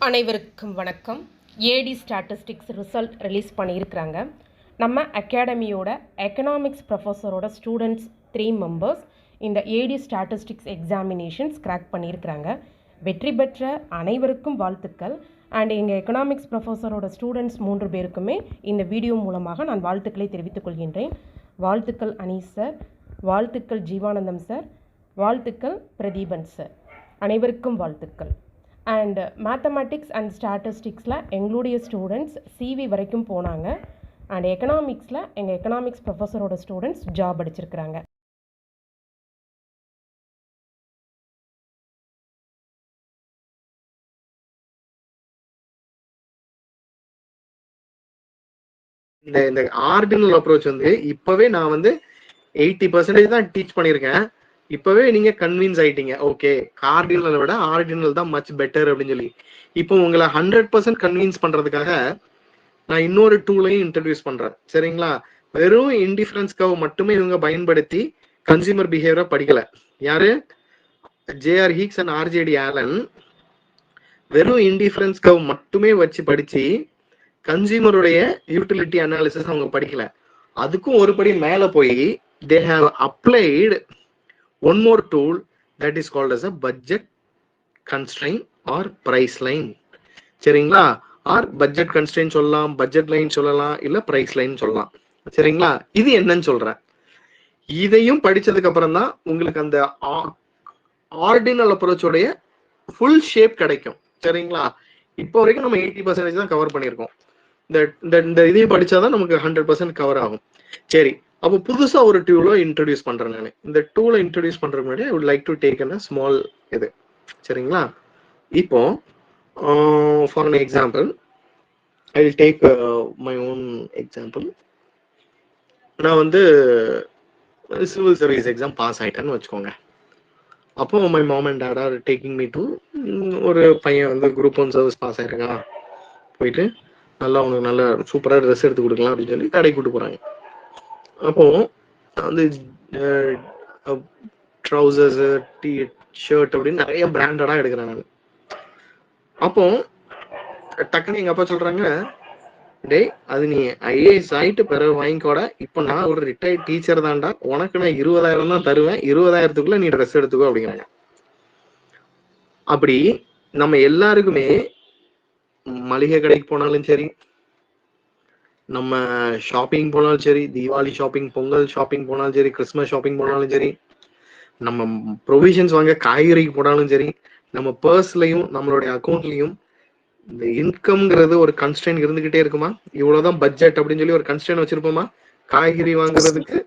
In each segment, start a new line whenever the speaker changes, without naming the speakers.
அனைவருக்கும் வணக்கம். ஏடி statistics result release பண்ணியிருக்கிறாங்க. நம்ம அகாடமியோட எக்கனாமிக்ஸ் ப்ரொஃபஸரோட ஸ்டூடெண்ட்ஸ் 3 மெம்பர்ஸ் இந்த ஏடி ஸ்டாட்டிஸ்டிக்ஸ் எக்ஸாமினேஷன்ஸ் கிராக் பண்ணியிருக்கிறாங்க. வெற்றி பெற்ற அனைவருக்கும் வாழ்த்துக்கள். அண்ட் எங்கள் எக்கனாமிக்ஸ் ப்ரொஃபஸரோட ஸ்டூடெண்ட்ஸ் 3 பேருக்குமே இந்த வீடியோ மூலமாக நான் வாழ்த்துக்களை தெரிவித்துக் கொள்கின்றேன். வாழ்த்துக்கள் அனீஸ் சார், வாழ்த்துக்கள் ஜீவானந்தம் சார், வாழ்த்துக்கள் பிரதீபன் சார். அனைவருக்கும் வாழ்த்துக்கள். அண்ட் மேத்தமெட்டிக்ஸ் அண்ட் ஸ்டாட்டிஸ்டிக்ஸில் எங்களுடைய ஸ்டூடெண்ட்ஸ் சிவி வரைக்கும் போனாங்க. அண்ட் எக்கனாமிக்ஸில் எங்கள் எக்கனாமிக்ஸ் ப்ரொஃபஸரோட ஸ்டூடெண்ட்ஸ் ஜாப் அடிச்சிருக்கிறாங்க.
இந்த ஆர்டினல் அப்ரோச் இப்பவே நான் 80% தான் டீச் பண்ணியிருக்கேன். இப்பவே நீங்க கன்வின்ஸ் ஆயிட்டீங்க, ஓகே கார்டினலை விட ஆர்டினல் தான் மச் பெட்டர் அப்படின்னு சொல்லி. இப்போ உங்களை 100% கன்வின்ஸ் பண்றதுக்காக நான் இன்னொரு டூலையும் இன்ட்ரடியூஸ் பண்றேன். சரிங்களா? வெறும் இன்டிஃபரன்ஸ் கர்வ் மட்டுமே இவங்க பயன்படுத்தி கன்சியூமர் பிஹேவியரை படிக்கல. யாரு? ஜேஆர் ஹீக்ஸ் அண்ட் ஆர்ஜேடி ஆலன் வெறும் இன்டிஃபரன்ஸ் கர்வ் மட்டுமே வச்சு படிச்சு கன்சியூமருடைய யூட்டிலிட்டி அனாலிசிஸ் அவங்க படிக்கல. அதுக்கும் ஒரு படி மேல போய் they have applied one more tool that is called as a budget constraint or price line. சரிங்களா? ஆர் பட்ஜெட் கன்ஸ்ட்ரெயின்ட் சொல்லலாம், பட்ஜெட் லைன் சொல்லலாம், இல்ல பிரைஸ் லைன் சொல்லலாம். சரிங்களா? இது என்னன்னு சொல்றேன். இதையும் படிச்சதுக்கு அப்புறம் தான் உங்களுக்கு அந்த ஆர்டினல் அப்ரோச்சோடைய ஃபுல் ஷேப் கிடைக்கும். சரிங்களா? இப்போ வரைக்கும் நம்ம 80% தான் கவர் பண்ணியிருக்கோம். இந்த இதையும் படிச்சாதான் நமக்கு 100% கவர் ஆகும். சரி, அப்போ புதுசா ஒரு டூலை இன்ட்ரடியூஸ் பண்றேன் நான். இந்த டூலை இன்ட்ரடியூஸ் பண்றதுக்கு முன்னாடி I would like to take a small இது. சரிங்களா? இப்போ for an example I will take my own example. நான் சிவில் சர்வீஸ் எக்ஸாம் பாஸ் ஆயிட்டேன்னு வச்சுக்கோங்க. அப்போ my mom and dad are taking me to ஒரு பையன் குரூப் 1 சர்வீஸ் பாஸ் ஆயிருக்கான், போயிட்டு நல்லா உனக்கு நல்ல சூப்பரா ட்ரெஸ் எடுத்து கொடுக்கலாம் அப்படின்னு சொல்லி கடைக்கு கூட்டு போறாங்க. அப்போ ட்ரௌசர்ஸ், ஷர்ட் அப்படின்னு நிறைய பிராண்டடா எடுக்கிறேன் நான். அப்போ டக்குன்னு எங்க அப்பா சொல்றாங்க, டேய் அது நீ ஐஏஎஸ் ஆயிட்டு பிறகு வாங்கிக்கோட, இப்ப நான் ஒரு ரிட்டையர்ட் டீச்சர் தான்டா, உனக்கு நான் 20,000 தான் தருவேன், 20,000க்குள்ள நீ ட்ரெஸ் எடுத்துக்கோ அப்படிங்கிறாங்க. அப்படி நம்ம எல்லாருக்குமே மளிகை கடைக்கு போனாலும் சரி, நம்ம ஷாப்பிங் போனாலும் சரி, தீபாவளி ஷாப்பிங், பொங்கல் ஷாப்பிங் போனாலும் சரி, கிறிஸ்மஸ் ஷாப்பிங் போனாலும் சரி, நம்ம ப்ரொவிஷன்ஸ் வாங்க காய்கறிக்கு போனாலும் சரி, நம்ம பர்ஸ்லயும் நம்மளுடைய அக்கௌண்ட்லயும் இந்த இன்கம்ங்கிறது ஒரு கன்ஸ்ட்ரெயின் இருந்துகிட்டே இருக்குமா? இவ்வளவுதான் பட்ஜெட் அப்படின்னு சொல்லி ஒரு கன்ஸ்ட்ரெயின் வச்சிருப்போமா? காய்கறி வாங்குறதுக்கு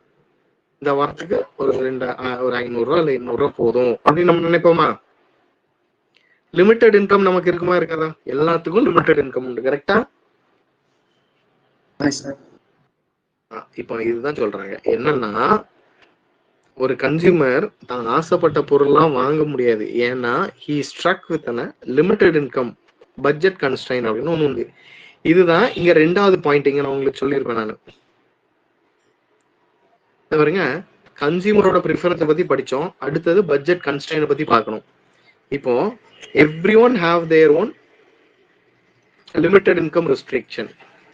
இந்த வாரத்துக்கு ஒரு 500 ரூபா இல்ல 200 ரூபா போதும் அப்படின்னு நம்ம நினைப்போமா? லிமிட்டட் இன்கம் நமக்கு இருக்குமா இருக்காதா? எல்லாத்துக்கும் லிமிட்டட் இன்கம் உண்டு. கரெக்டா? இப்போ இதுதான் சொல்றாங்க. என்னன்னா, ஒரு கன்சியூமர் தான் ஆசைப்பட்ட பொருள்லாம் வாங்க முடியாது. ஏன்னா he struck with a limited income budget constraint அப்படின்னு ஒண்ணு உண்டு. இதுதான் இங்க ரெண்டாவது பாயிண்ட். இங்க நான் உங்களுக்கு சொல்லியிருப்பேன் நான். பாருங்க, கன்சியூமரோட ப்ரிஃபரன்ஸை பத்தி படிச்சோம். அடுத்தது பட்ஜெட் கன்ஸ்ட்ரெயின்ட் பத்தி பார்க்கணும். இப்போ everyone have their own limited income restriction.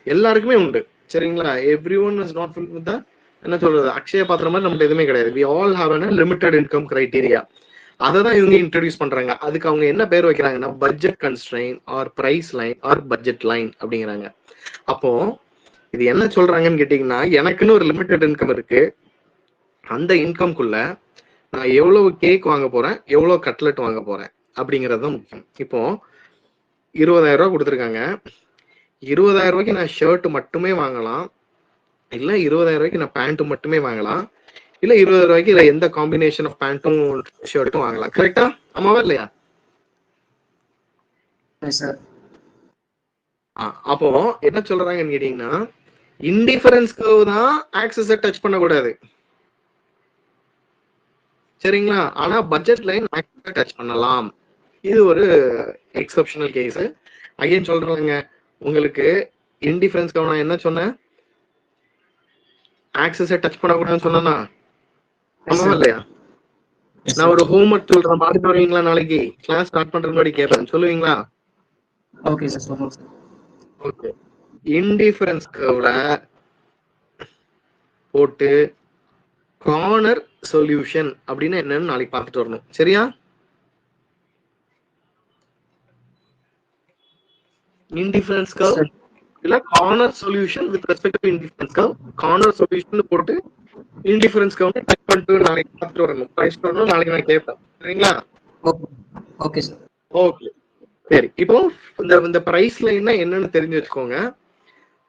எல்லாருக்குமே உண்டு. சரிங்களா? everyone is not filled with the என்ன சொல்றது, அக்ஷய பாத்திரம் மாதிரி நம்மகிட்ட எதுவுமே கிடையாது. we all have a limited income criteria. அதை தான் இவங்க இன்ட்ரடியூஸ் பண்றாங்க. அதுக்கு அவங்க என்ன பேர் வைக்கிறாங்கன்னா budget constraint or price line or budget line அப்படிங்கிறாங்க. அப்போ இது என்ன சொல்றாங்கன்னு கேட்டீங்கன்னா, எனக்குன்னு ஒரு லிமிட்டட் இன்கம் இருக்கு. அந்த இன்கம்குள்ள நான் எவ்வளவு கேக் வாங்க போறேன், எவ்வளவு கட்லெட் வாங்க போறேன் அப்படிங்கிறது தான் முக்கியம். இப்போ 20,000 ரூபாய் கொடுத்துருக்காங்க. 20,000 ரூபாய்க்கு நான் ஷர்ட் மட்டுமே வாங்கலாம், இல்ல 20,000 ரூபாய்க்கு நான் பேண்ட் மட்டுமே வாங்கலாம், இல்ல 20,000 ரூபாய்க்கு இல்ல எந்த காம்பினேஷன் ஆஃப் பேண்ட்டும் ஷர்ட்டும் வாங்கலாம். கரெக்டா? ஆமாவா இல்லையா? அப்போ என்ன சொல்றாங்கன்னு கேட்டீங்கன்னா, இன்டிஃபரன்ஸ்க்கு தான் ஆக்சஸை டச் பண்ணக்கூடாது. சரிங்களா? ஆனா பட்ஜெட் லைன் டச் பண்ணலாம். இது ஒரு எக்ஸப்ஷனல் கேஸ். அகைன் சொல்றாங்க, உங்களுக்கு இன்டிஃபரன்ஸ்க்கு நான் என்ன சொன்னேன்? ஆக்சஸை டச் பண்ணக்கூடாதுன்னு சொன்னா ஆமாவா இல்லையா? நான் ஒரு ஹோம்வொர்க் சொல்றேன், பார்த்துட்டு வருவீங்களா? நாளைக்கு கிளாஸ் ஸ்டார்ட் பண்றதுக்கு முன்னாடி கேட்பேன், சொல்லுவீங்களா?
ஓகே சார், சொல்லுங்க சார்.
ஓகே, இன்டிஃபரன்ஸ் கர்வ்ல போட்டு கார்னர் சொல்யூஷன் அப்படின்னு என்னன்னு நாளைக்கு பார்த்துட்டு வரணும். சரியா? இன்டிஃபரன்ஸ் கர்வ்
சார்
இல்ல corner solution with respect to indifference curve, corner solution போட்டு இன்டிஃபரன்ஸ் கர்வ் டைப் பண்ணிட்டு நாளைக்கு பார்த்துட்டு வரணும். படிச்சுட்டு வரணும். நாளைக்கு நான் கேட்பேன். சரிங்களா?
ஓகே. Okay sir.
ஓகே, சரி. இப்போ இந்த பிரைஸ் லைன்னா என்னன்னு தெரிஞ்சு வச்சுக்கோங்க.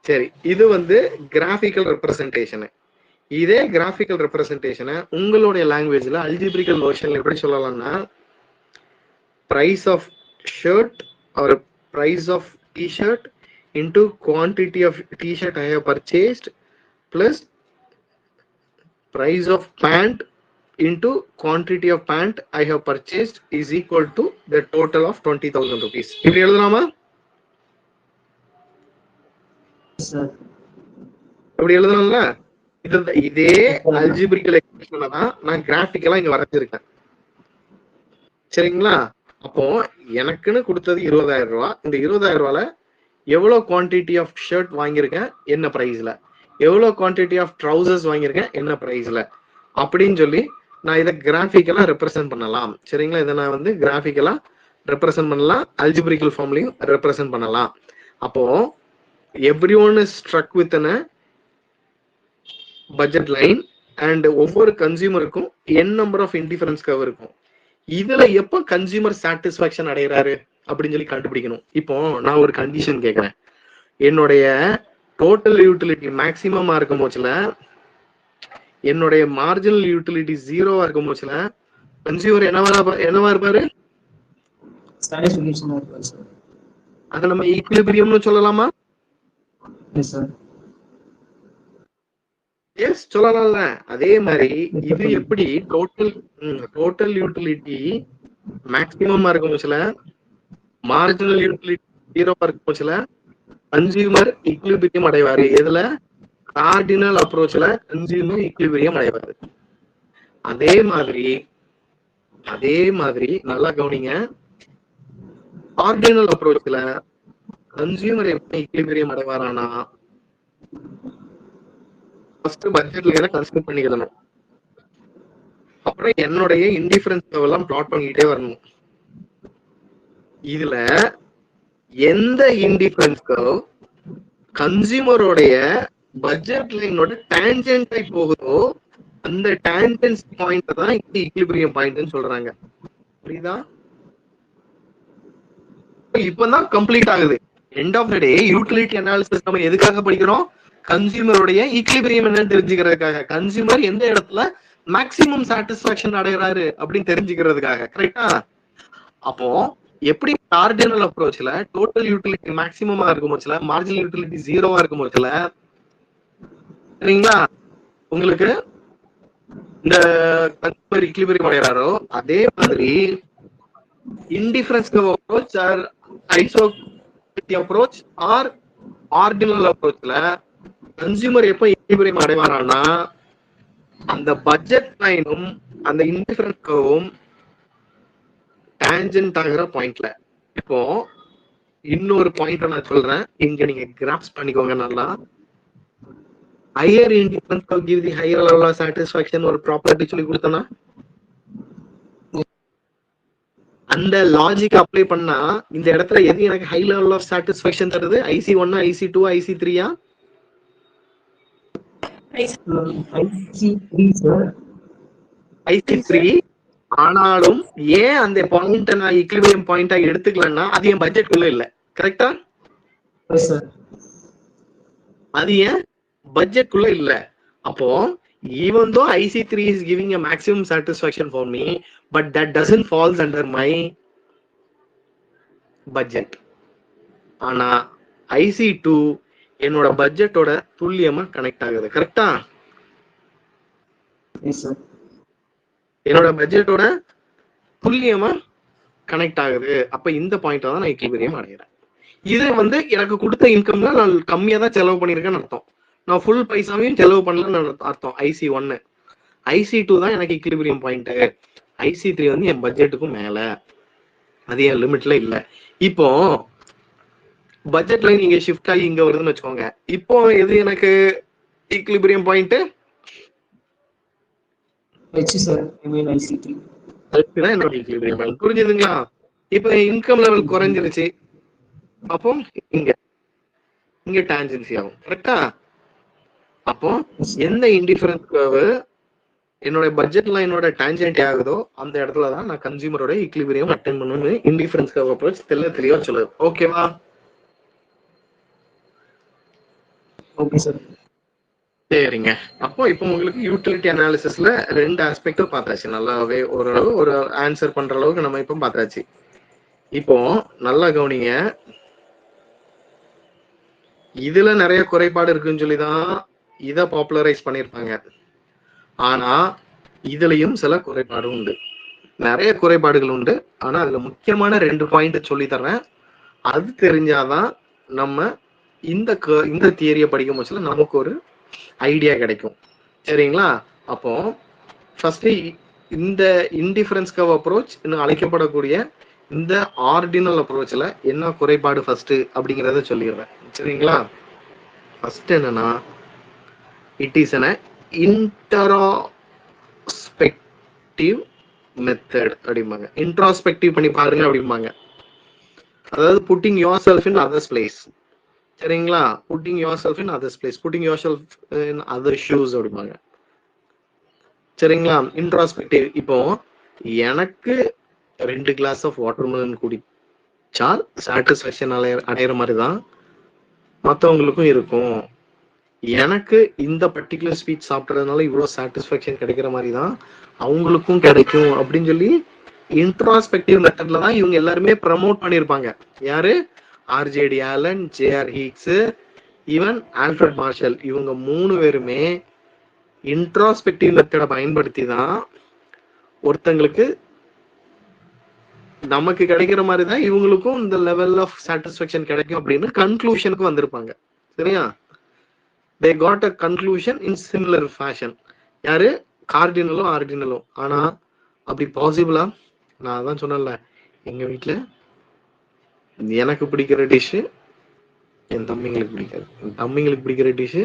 சரி, இது வந்து கிராஃபிக்கல் ரெப்ரசன்டேஷன். இதே கிராஃபிக்கல் ரெப்ரசன்டேஷனை உங்களுடைய லாங்குவேஜ்ல அல்ஜிபிரிக்கல் வெர்ஷன்ல எப்படி சொல்லலாம்னா, price of shirt or price of t-shirt into quantity of t-shirt I have purchased plus price of pant into quantity of pant I have purchased is equal to the total of 20,000 rupees. இப்படி எழுதலாமா?
Sir
இப்படி எழுதலாம்ல? இதே அல்ஜிபிரிக்கல் எக்ஸ்பிரஷனை தான் நான் கிராஃபிக்கலா இங்க வரைஞ்சிருக்கேன். சரிங்களா? அப்போ எனக்குன்னு கொடுத்தது 20,000 ரூபாய். இந்த 20,000 ரூபாயில எவ்வளவு குவான்டிட்டி ஆஃப் ஷர்ட் வாங்கியிருக்கேன், என்ன பிரைஸ்ல, எவ்வளவு குவான்டிட்டி ஆஃப் ட்ரௌசர்ஸ் வாங்கியிருக்கேன், என்ன பிரைஸ்ல, அப்படின்னு சொல்லி நான் இதை கிராஃபிக்கலா ரெப்ரசென்ட் பண்ணலாம். சரிங்களா? இதை நான் வந்து கிராஃபிக்கலா ரெப்ரசென்ட் பண்ணலாம், அல்ஜிபிரிக்கல் ஃபார்ம்லயும் ரெப்ரசென்ட் பண்ணலாம். அப்போ every one is struck with budget line and ஒவ்வொரு கன்சியூமருக்கும் என் நம்பர் ஆஃப் இன்டிஃபரன்ஸ் கர்வ் இருக்கும். இதுல எப்ப கன்சியூமர் சாட்டிஸ்பாக்சன் அடைகிறாரு அப்படின்னு சொல்லி கண்டுபிடிக்கணும். இப்போ நான் ஒரு கண்டிஷன் கேட்கிறேன். என்னுடைய டோட்டல் யூட்டிலிட்டி மேக்சிமமா இருக்கும் போச்சுல, என்னுடைய மார்ஜினல் யூட்டிலிட்டி 0வா இருக்கும் போச்சுல, கன்சியூமர் என்னவா இருப்பாரு?
சாட்டிஸ்ஃபேக்ஷனா இருப்பாரு சார்.
அதை நம்ம ஈக்விலிபிரியம்னு சொல்லலாமா?
Yes sir.
எஸ், சொல்லலாம்ல. அதே மாதிரி இது எப்படி டோட்டல் யூட்டிலிட்டி மேக்சிமமா இருக்கும் போச்சுல, மார்ஜினல் யூட்டிலிட்டி 0வா இருக்கும் போச்சுல, கன்சியூமர் ஈக்விலிபிரியம் அடைவாரு. எதுல? கார்டினல் அப்ரோச்ல கன்சியூமர் ஈக்விலிபிரியம் அடைவாரு. அதே மாதிரி நல்லா கவனிங்க, கார்டினல் அப்ரோச்ல கன்சியூமர் எப்ப ஈக்விலிபிரியம் அடைவாரானா, ஃபர்ஸ்ட் பட்ஜெட்ல கன்சிடர் பண்ணிக்கணும். அப்புறம் என்னுடைய இன்டிஃபரன்ஸ் கர்வ் எல்லாம் பிளாட் பண்ணிக்கிட்டே வரணும். இதுல எந்த இன்டிஃபரன்ஸ் கர்வ் கன்சியூமரோடைய பட்ஜெட் லைனோட டான்ஜென்ட் போகுதோ அந்த டான்ஜென்ட் பாயிண்ட் தான் ஈக்விலிபிரியம் பாயிண்ட்னு சொல்றாங்க. புரியுதா? இப்பதான் கம்ப்ளீட் ஆகுது. End of the day utility analysis நம்ம எதுக்காக படிக்கிறோம்? கன்சியூமருடைய ஈக்விலிபிரியம் என்னன்னு தெரிஞ்சுக்கிறதுக்காக, கன்சியூமர் எந்த இடத்துல மேக்சிமம் சாட்டிஸ்பாக்சன் அடைகிறாரு அப்படின்னு தெரிஞ்சுக்கிறதுக்காக. கரெக்டா? அப்போ எப்படி கார்டினல் அப்ரோச்ல டோட்டல் யூட்டிலிட்டி மேக்சிமமா இருக்கும் போச்சுல, மார்ஜினல் யூட்டிலிட்டி 0வா இருக்கும் போச்சுல, சரிங்களா, உங்களுக்கு இந்த கன்சியூமர் ஈக்விலிபிரியம் அடைகிறாரோ, அதே மாதிரி indifference curve approach or isobaric approach or ordinal அப்ரோச்ல கன்சியூமர் எப்ப ஈக்விலிபிரியம் அடைவாரானா, அந்த பட்ஜெட் லைனும் அந்த இன்டிஃபரன்ஸ் கர்வும் டான்ஜென்ட் ஆகிற பாயிண்ட்ல. இப்போ இன்னொரு பாயிண்ட் நான் சொல்றேன், இங்க நீங்க கிராப்ஸ் பண்ணிக்கோங்க நல்லா. Higher indifference curve give the higher level of satisfaction ஒரு ப்ராப்பர்ட்டி சொல்லி கொடுத்தனா, அந்த லாஜிக் அப்ளை பண்ணா இந்த இடத்துல எது எனக்கு ஹை லெவல் ஆஃப் சாட்டிஸ்பாக்சன் தருது? IC1, IC2, IC3? IC3. ஆனாலும் ஏன் அந்த பாயிண்ட் நான் ஈக்விலிபிரியம் பாயிண்டா எடுத்துக்கலன்னா அது என் பட்ஜெட்குள்ள இல்ல. கரெக்டா? அது ஏன் பட்ஜெட்குள்ள இல்ல. அப்போ even though IC3 is giving a maximum satisfaction for me, but that doesn't falls under my budget. ஆனா IC2 என்னோட பட்ஜெட்டோட துல்லியமா கனெக்ட் ஆகுது. கரெக்டா? என்னோட பட்ஜெட்டோட துல்லியமா கனெக்ட் ஆகுது. அப்ப இந்த பாயிண்ட் தான் நான் ஈக்விலிபிரியம் அடைகிறேன். இது வந்து எனக்கு கொடுத்த இன்கம்ல நான் கம்மியா தான் செலவு பண்ணிருக்கேன்னு அர்த்தம். நான் ஃபுல் பைசாவையும் செலவு பண்ணலன்னு அர்த்தம். IC1. IC2 தான் எனக்கு ஈக்விலிபிரியம் பாயிண்ட். IC3 வந்து என் பட்ஜெட்டுக்கும் மேல, அது என் லிமிட்ல இல்ல. இப்போ பட்ஜெட் லைன் இங்க ஷிஃப்ட் ஆகி இங்க வருதுன்னு வச்சுக்கோங்க. இப்போ எது எனக்கு equilibrium point?
H sir, I mean IC3.
அதுதான் என்னோட ஈக்லிபிரியம் பாயிண்ட். புரிஞ்சுதுங்களா? இப்போ இன்கம் லெவல் குறைஞ்சிருச்சு, அப்போ இங்க இங்க டான்ஜென்சி ஆகும். கரெக்டா? அப்போ எந்த இன்டிஃபரன்ஸ் கர்வ் என்னோட பட்ஜெட் லைனோட டான்ஜென்ட் ஆகுதோ அந்த இடத்துல தான் நான் கன்சியூமரோட ஈக்லிபிரியம் அட்டெண்ட் பண்ணணும்னு இன்டிஃபரன்ஸ் கர்வ் அப்ரோச் தெளிவா சொல்லுது. ஓகேவா?
Okay sir.
சரிங்க. அப்போ இப்போ உங்களுக்கு யூட்டிலிட்டி அனாலிசிஸ்ல 2 ஆஸ்பெக்டும் பார்த்தாச்சு. நல்லாவே ஓரளவு ஒரு ஆன்சர் பண்ற அளவுக்கு நம்ம இப்போ பார்த்தாச்சு. இப்போ நல்லா கவனிங்க, இதுல நிறைய குறைபாடு இருக்குன்னு சொல்லிதான் இத பாப்புலரைஸ் பண்ணிருப்பாங்க. ஆனா இதுலயும் சில குறைபாடு உண்டு, நிறைய குறைபாடுகள் உண்டு. ஆனா அதுல முக்கியமான 2 பாயிண்ட் சொல்லி தர்றேன். அது தெரிஞ்சாதான் நம்ம இந்த தியரியை படிக்கும் போச்சுல நமக்கு ஒரு ஐடியா கிடைக்கும். சரிங்களா? அப்போ ஃபர்ஸ்ட் இந்த இன்டிஃபரன்ஸ் கர்வ் அப்ரோச் அழைக்கப்படக்கூடிய இந்த ஆர்டினல் அப்ரோச்ல என்ன குறைபாடு ஃபர்ஸ்ட் அப்படிங்கறத சொல்லிடுறேன். சரிங்களா? ஃபர்ஸ்ட் என்னன்னா, it is an introspective method அப்படிம்பாங்க. இன்ட்ராஸ்பெக்டிவ் பண்ணி பாருங்க அப்படிம்பாங்க. அதாவது putting yourself in others place. சரிங்களா? Putting yourself in others place, putting yourself in other shoes அப்படிம்பாங்க. சரிங்களா? இன்ட்ராஸ்பெக்டிவ். இப்போ எனக்கு 2 கிளாஸ் ஆஃப் வாட்டர்மெலன் குடிச்சால் சாட்டிஸ்ஃபேக்ஷன் அடையிற மாதிரி தான் மற்றவங்களுக்கும் இருக்கும். எனக்கு இந்த பர்டிகுலர் ஸ்வீட் சாப்பிட்றதுனால இவ்வளோ சாட்டிஸ்ஃபேக்ஷன் கிடைக்கிற மாதிரி தான் அவங்களுக்கும் கிடைக்கும் அப்படின்னு சொல்லி இன்ட்ராஸ்பெக்டிவ் மெத்தட்ல தான் இவங்க எல்லாருமே ப்ரமோட் பண்ணியிருப்பாங்க. யாரு? R G D Allen, J R Hicks, even Alfred Marshall. இவங்க 3 பேருமே இன்ட்ராஸ்பெக்டிவ் மெத்தடை பயன்படுத்தி தான் ஒருத்தங்களுக்கு நமக்கு கிடைக்கிற மாதிரி தான் இவங்களுக்கும் இந்த லெவல் ஆஃப் சாட்டிஸ்ஃபேக்ஷன் கிடைக்கும் அப்படின்னு கன்க்ளூஷனுக்கு வந்திருப்பாங்க. சரியா? they got a conclusion in similar fashion. யாரு? கார்டினலும் ஆர்டினலும். ஆனா அப்படி பாசிபிளா? நான் அதான் சொன்னேன்ல, எங்க வீட்டுல எனக்கு பிடிக்கிற டிஷ் என் தம்பிங்களுக்கு பிடிக்காது, என் தம்பிங்களுக்கு பிடிக்கிற டிஷ்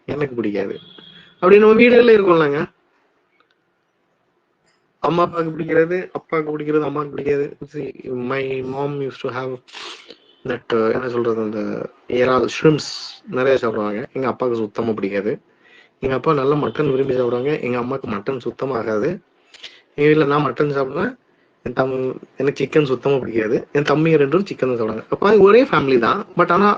எனக்கு பிடிக்காது. அப்படி நம்ம வீடுகள்ல இருக்கோம்லங்க, அம்மா அப்பாவுக்கு பிடிக்கிறது அப்பாவுக்கு பிடிக்கிறது அம்மாவுக்கு பிடிக்காது. My mom use to have that, என்ன சொல்றது, அந்த ஏரால் ஷ்ரிம்ஸ் நிறைய சாப்பிடுவாங்க. எங்க அப்பாவுக்கு சுத்தமா பிடிக்காது. எங்க அப்பா நல்லா மட்டன் விரும்பி சாப்பிடுவாங்க. எங்க அம்மாவுக்கு மட்டன் சுத்தமா ஆகாது. எங்க வீட்டுல நான் மட்டன் சாப்பிடுவேன், எனக்கு சிக்கன் சுத்தமா பிடிக்காது. என் தம்பிங்க 2 சிக்கன் தான் சாப்பிடுவாங்க. அப்ப ஒரே ஃபேமிலி தான். பட் ஆனா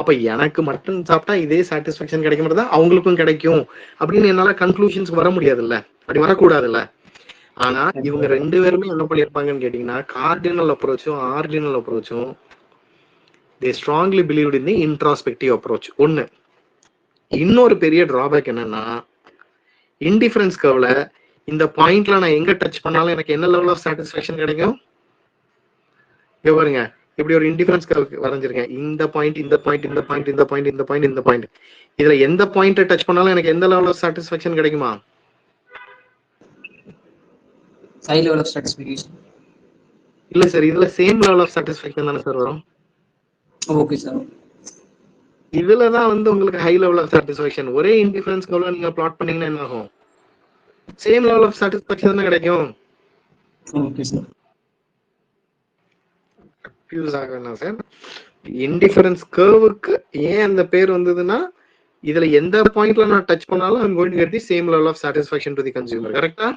அப்ப எனக்கு மட்டன் சாப்பிட்டா இதே சாட்டிஸ்ஃபேக்ஷன் கிடைக்க மாட்டேதா அவங்களுக்கும் கிடைக்கும் அப்படின்னு என்னால கன்க்ளூஷன்ஸ் வர முடியாதுல்ல, அப்படி வரக்கூடாதுல்ல. ஆனா இவங்க 2 பேருமே என்ன பண்ணிருப்பாங்கன்னு கேட்டீங்கன்னா, கார்டினல் அப்ரோச்சும் ஆர்டினல் அப்ரோச்சும் they strongly believed in the introspective approach. ஒன்னு. இன்னொரு பெரிய டிராபேக் என்னன்னா, இன்டிஃபரன்ஸ் கர்வ்ல இந்த பாயிண்ட்ல நான் எங்க டச் பண்ணாலும் எனக்கு என்ன லெவல் ஆஃப் சாட்டிஸ்ஃபேக்ஷன் கிடைக்கும்? இங்க பாருங்க, இப்படி ஒரு இன்டிஃபரன்ஸ் கர்வ் வரைஞ்சிருக்கேன். இந்த பாயிண்ட், இந்த பாயிண்ட், இந்த பாயிண்ட், இந்த பாயிண்ட், இந்த பாயிண்ட், இந்த பாயிண்ட். இதுல எந்த பாயிண்ட்டை டச் பண்ணாலும் எனக்கு எந்த லெவல் ஆஃப் சாட்டிஸ்ஃபேக்ஷன் கிடைக்குமா?
High level of satisfaction.
இல்ல சார், இதுல சேம் லெவல் ஆஃப் சாட்டிஸ்ஃபேக்ஷன் தானே சார் வரும்.
Okay sir.
இதுலதான் உங்களுக்கு ஹை லெவல் ஆஃப் சாட்டிஸ்ஃபேக்ஷன். ஒரே இன்டிஃபரன்ஸ் கர்வ்ல நீங்க பிளாட் பண்ணீங்கன்னா என்ன ஆகும்? சேம் லெவல் ஆஃப் சாட்டிஸ்ஃபேக்ஷன் தானே கிடைக்கும்.
Okay sir.
கன்ஃபியூஸ் ஆக வேணாம் சார். இன்டிஃபரன்ஸ் கர்வுக்கு ஏன் அந்த பேர் வந்ததுன்னா, இதுல எந்த பாயிண்ட்ல நான் டச் பண்ணாலும் I'm going to get the same level of satisfaction to the consumer. கரெக்டா?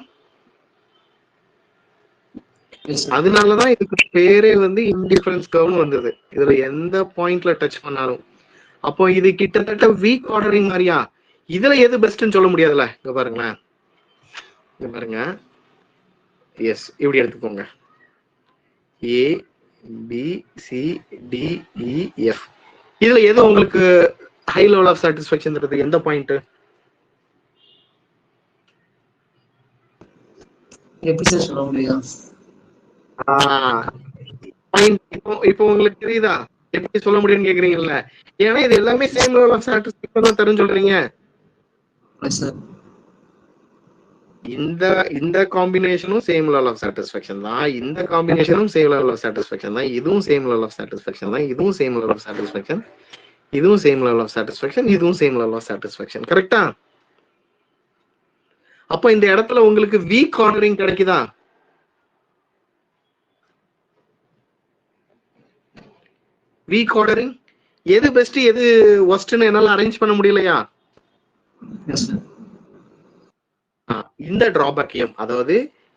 அதனாலதான் இதுக்கு பேரே இன்டிஃபரன்ஸ் கர்வ்னு வந்தது. இதுல எந்த பாயிண்ட்ல டச் பண்ணாலும். அப்போ இது கிட்டத்தட்ட வீக் ஆர்டரிங் மாதிரியா? இதுல எது பெஸ்ட்னு சொல்ல முடியாதுல்ல. இங்க பாருங்களேன், இங்க பாருங்க. எஸ், இப்படி எடுத்துக்கோங்க. A B C D E F. இதுல எது உங்களுக்கு ஹை லெவல் ஆஃப் சாட்டிஸ்ஃபேக்ஷன் இருக்கு? எந்த பாயிண்ட்?
எப்படி சார் சொல்ல முடியும்?
இப்போ உங்களுக்கு தெரியுதா எப்படி சொல்ல முடியும்னு கேக்குறீங்கல்ல? ஏன்னா இது எல்லாமே சேம் லெவல் ஆஃப் சாட்டிஸ்ஃபேக்ஷன் தான் தரும்னு சொல்றீங்க. இந்த காம்பினேஷனும் சேம் லெவல் ஆஃப் சாட்டிஸ்ஃபேக்ஷன் தான், இந்த காம்பினேஷனும் சேம் லெவல் ஆஃப் சாட்டிஸ்ஃபேக்ஷன் தான், இதுவும் சேம் லெவல் ஆஃப் சாட்டிஸ்ஃபேக்ஷன் தான், இதுவும் சேம் லெவல் ஆஃப் சாட்டிஸ்ஃபேக்ஷன், இதுவும் சேம் லெவல் ஆஃப் சாட்டிஸ்ஃபேக்ஷன், இதுவும் சேம் லெவல் ஆஃப் சாட்டிஸ்ஃபேக்ஷன். கரெக்டா? அப்போ இந்த இடத்துல உங்களுக்கு வீக் ஆர்டரிங் கிடைக்குதா? வீக் ஆர்டரிங் எது பெஸ்ட் எது ஒஸ்ட்னு என்னால அரேஞ்ச் பண்ண முடியலையா? இந்த டிராபேக்கையும், அதாவது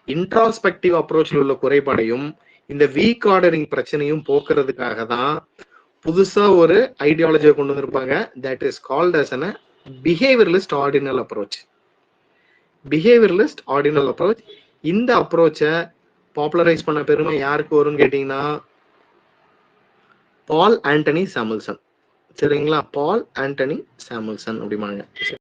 இன்ட்ராஸ்பெக்டிவ் அப்ரோச்ல உள்ள குறைபாடையும் இந்த வீக் ஆர்டரிங் பிரச்சனையும் போக்குறதுக்காக தான் புதுசா ஒரு ஐடியாலஜியை கொண்டு வந்திருப்பாங்க. That is called as a behaviouralist ordinal approach. Behaviouralist ordinal approach. இந்த அப்ரோச்சை பாப்புலரைஸ் பண்ண பெருமை யாருக்கு வரும்னு கேட்டீங்கன்னா பால் ஆண்டனி சாமுல்சன். சரிங்களா? பால் ஆண்டனி சாமுல்சன் அப்படிமாங்க.